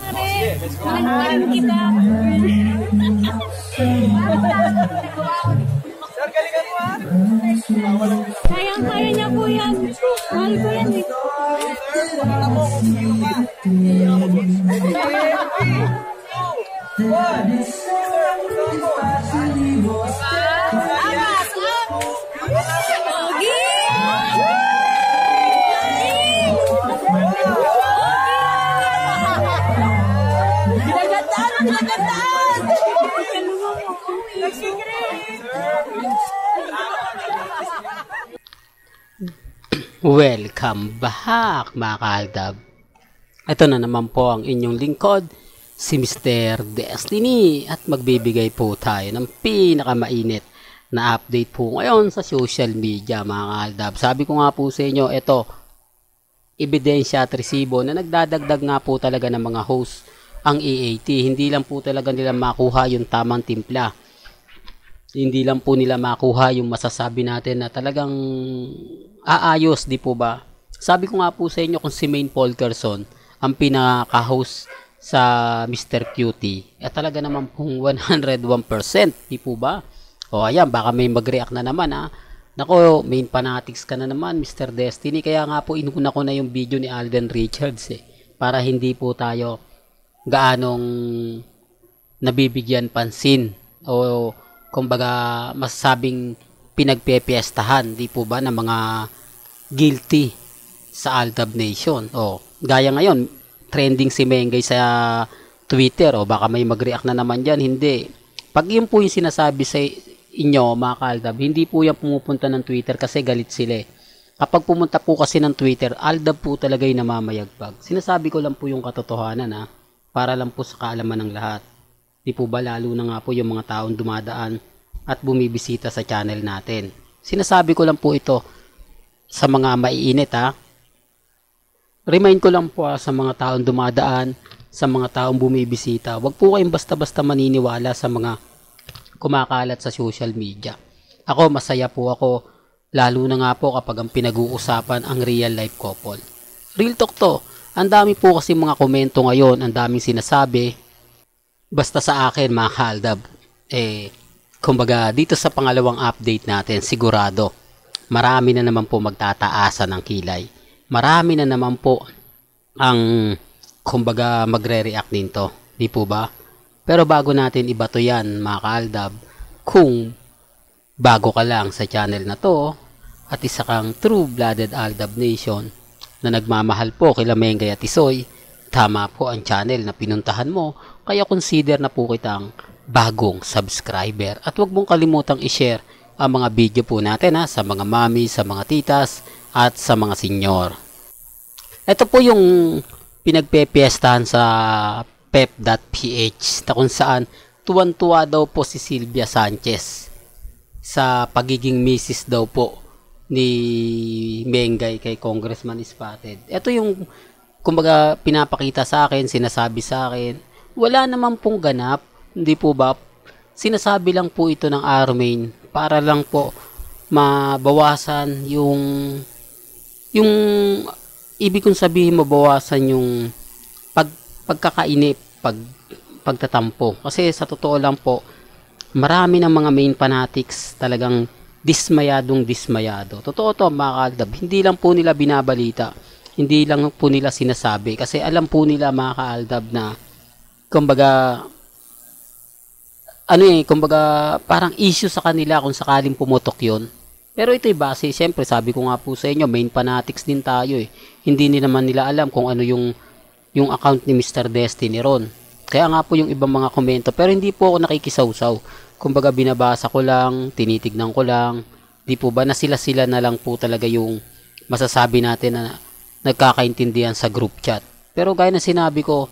Sir, galingan mo ha. Kaya niya po yan. Mahal ko yan eh. Alam mo kung sino ka. 3, 2, 1. Welcome back mga kaaldab. Ito na naman po ang inyong lingkod, si Mr. Destiny, at magbibigay po tayo ng pinakamainit na update po ngayon sa social media mga kaaldab. Sabi ko nga po sa inyo, ito, ebidensya at resibo na nagdadagdag nga po talaga ng mga host ang EAT. Hindi lang po talaga nila makuha yung tamang timpla. Hindi lang po nila makuha yung masasabi natin na talagang aayos, di po ba? Sabi ko nga po sa inyo kung si Maine Polkerson ang pinaka-host sa Mr. Cutie, talaga naman pong 101%, di po ba? O ayan, baka may mag-react na naman ha. Nako, main fanatics ka na naman Mr. Destiny, kaya nga po inuna ko na yung video ni Alden Richards para hindi po tayo gaanong nabibigyan pansin o kumbaga masasabing pinagpepiestahan, di po ba, ng mga guilty sa Aldab Nation. O, gaya ngayon, trending si Mengay sa Twitter, o baka may mag-react na naman dyan, hindi. Pag yun po yung sinasabi sa inyo, mga ka-Aldab, hindi po yan pumupunta ng Twitter kasi galit sila. Kapag pumunta po kasi ng Twitter, Aldab po talaga yung namamayagpag. Sinasabi ko lang po yung katotohanan ha, para lang po sa kaalaman ng lahat. Di po ba, lalo na nga po yung mga taong dumadaan at bumibisita sa channel natin. Sinasabi ko lang po ito sa mga maiinit ha. Remind ko lang po sa mga taong dumadaan, sa mga taong bumibisita. Huwag po kayong basta-basta maniniwala sa mga kumakalat sa social media. Ako, masaya po ako, lalo na nga po kapag ang pinag-uusapan ang real life couple. Real talk to. Ang dami po kasi mga komento ngayon, ang daming sinasabi. Basta sa akin mga kaaldab, kumbaga dito sa pangalawang update natin, sigurado marami na naman po magtataasan ng kilay. Marami na naman po ang kumbaga magre-react nito, di po ba? Pero bago natin ibato yan mga kaaldab, kung bago ka lang sa channel na to at isa kang true-blooded Aldab Nation na nagmamahal po kila Mengay at Isoy, tama po ang channel na pinuntahan mo, kaya consider na po kitang bagong subscriber. At huwag mong kalimutang i-share ang mga video po natin sa mga mami, sa mga titas, at sa mga senyor. Ito po yung pinagpepiestahan sa pep.ph na kung saan tuwan-tuwa daw po si Sylvia Sanchez sa pagiging misis daw po ni Mengay kay Congressman Spotted. Ito yung kumbaga pinapakita sa akin, sinasabi sa akin, wala naman pong ganap, hindi po ba? Sinasabi lang po ito ng Armain para lang po mabawasan yung ibig kong sabihin, mabawasan yung pagkakainip, pagtatampo. Kasi sa totoo lang po, marami ng mga main fanatics talagang dismayado. Totoo to mga kaaldab, hindi lang po nila binabalita. Hindi lang po nila sinasabi kasi alam po nila mga kaaldab na kumbaga kumbaga parang issue sa kanila kung sakaling pumutok yon. Pero ito'y base, siyempre sabi ko nga po sa inyo, main fanatics din tayo Hindi naman nila alam kung ano yung account ni Mr. Destiny ron. Kaya nga po yung ibang mga komento, pero hindi po ako nakikisawsaw. Kumbaga binabasa ko lang, tinitignan ko lang. Di po ba na sila na lang po talaga yung masasabi natin na nagkakaintindihan sa group chat. Pero gaya na sinabi ko,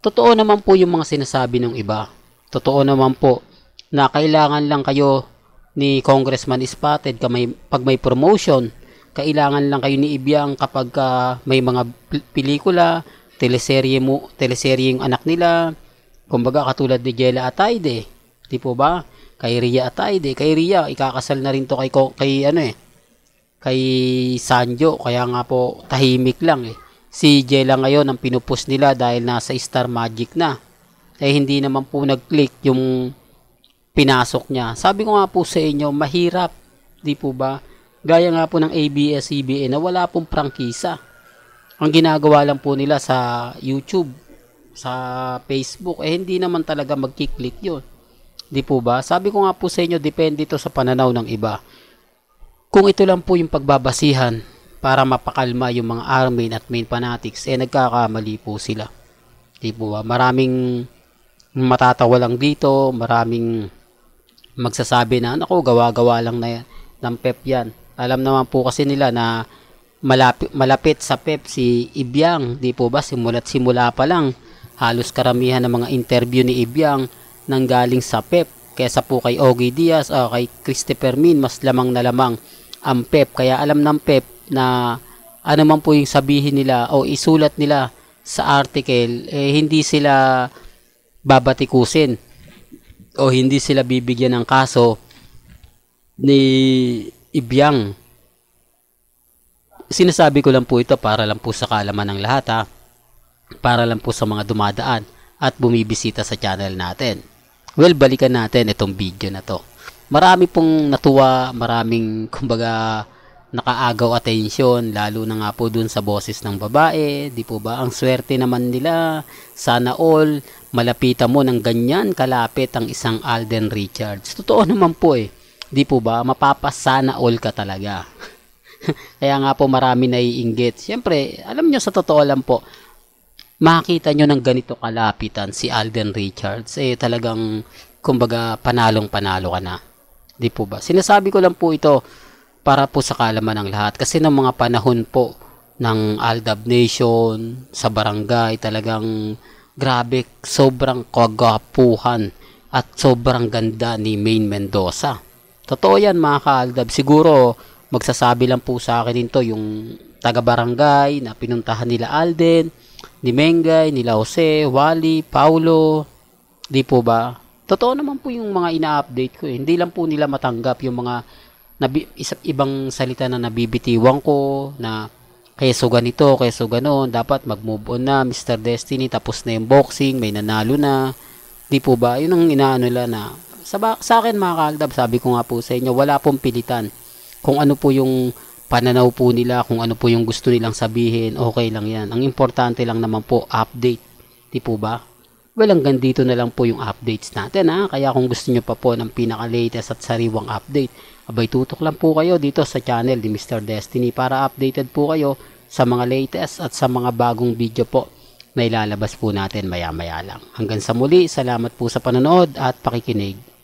totoo naman po yung mga sinasabi ng iba. Totoo naman po na kailangan lang kayo ni Congressman Spotted pag may promotion, kailangan lang kayo ni Ibiang kapag may mga pelikula, teleserye yung anak nila. Kumbaga katulad ni Jella Atayde, di po ba? Kay Ria Atayde, kay Ria ikakasal na rin to kay Sanjo, kaya nga po tahimik lang si Jella ngayon ang pinupush nila dahil nasa Star Magic na. Eh hindi naman po nag-click yung pinasok niya. Sabi ko nga po sa inyo, mahirap, di po ba? Gaya nga po ng ABS-CBN na wala pong prangkisa. Ang ginagawa lang po nila sa YouTube, sa Facebook, eh hindi naman talaga magkiklik yun. Di po ba? Sabi ko nga po sa inyo, depende ito sa pananaw ng iba. Kung ito lang po yung pagbabasihan para mapakalma yung mga army at main fanatics, eh nagkakamali po sila. Di po ba? Maraming matatawa lang dito, maraming magsasabi na, naku, gawa-gawa lang na yan, ng PEP yan. Alam naman po kasi nila na malapit sa PEP si Ibiang, di po ba? Simula pa lang, halos karamihan ng mga interview ni Ibiang nanggaling sa PEP. Kesa po kay Ogie Diaz o kay Christopher Min, mas lamang na lamang ang PEP. Kaya alam ng PEP na ano man po yung sabihin nila o isulat nila sa article, eh hindi sila babatikusin o hindi sila bibigyan ng kaso ni Ibiang. Sinasabi ko lang po ito para lang po sa kaalaman ng lahat, ha? Para lang po sa mga dumadaan at bumibisita sa channel natin. Well, balikan natin itong video na to. Marami pong natuwa, maraming kumbaga nakaagaw atensyon, lalo na nga po dun sa boses ng babae, di po ba? Ang swerte naman nila, sana all malapitan mo ng ganyan kalapit ang isang Alden Richards. Totoo naman po eh, di po ba? Mapapasana all ka talaga. Kaya nga po marami naiinggit. Siyempre, alam nyo, sa totoo lang po, makita nyo ng ganito kalapitan si Alden Richards, eh talagang kumbaga panalong-panalo ka na. Di po ba? Sinasabi ko lang po ito para po sa kaalaman ng lahat. Kasi ng mga panahon po ng Aldab Nation, sa barangay, talagang grabe, sobrang kagapuhan at sobrang ganda ni Maine Mendoza. Totoo yan mga ka-Aldab. Siguro magsasabi lang po sa akin dito yung taga-barangay na pinuntahan nila Alden, ni Mengay, nila Jose, Wally, Paulo. Di po ba? Totoo naman po yung mga ina-update ko eh. Hindi lang po nila matanggap yung mga ibang salita na nabibitiwan ko na keso ganito, keso ganon, dapat mag-move on na, Mr. Destiny, tapos na yung boxing, may nanalo na. Di po ba? Yun ang inaano nila na sa akin mga ka-Aldab, sabi ko nga po sa inyo, wala pong pilitan. Kung ano po yung pananaw po nila, kung ano po yung gusto nilang sabihin, okay lang yan. Ang importante lang naman po, update. Di po ba? Well, hanggang dito na lang po yung updates natin, ha. Kaya kung gusto nyo pa po ng pinaka-latest at sariwang update, abay tutok lang po kayo dito sa channel ni Mr. Destiny para updated po kayo sa mga latest at sa mga bagong video po na ilalabas po natin maya-maya lang. Hanggang sa muli, salamat po sa panonood at pakikinig.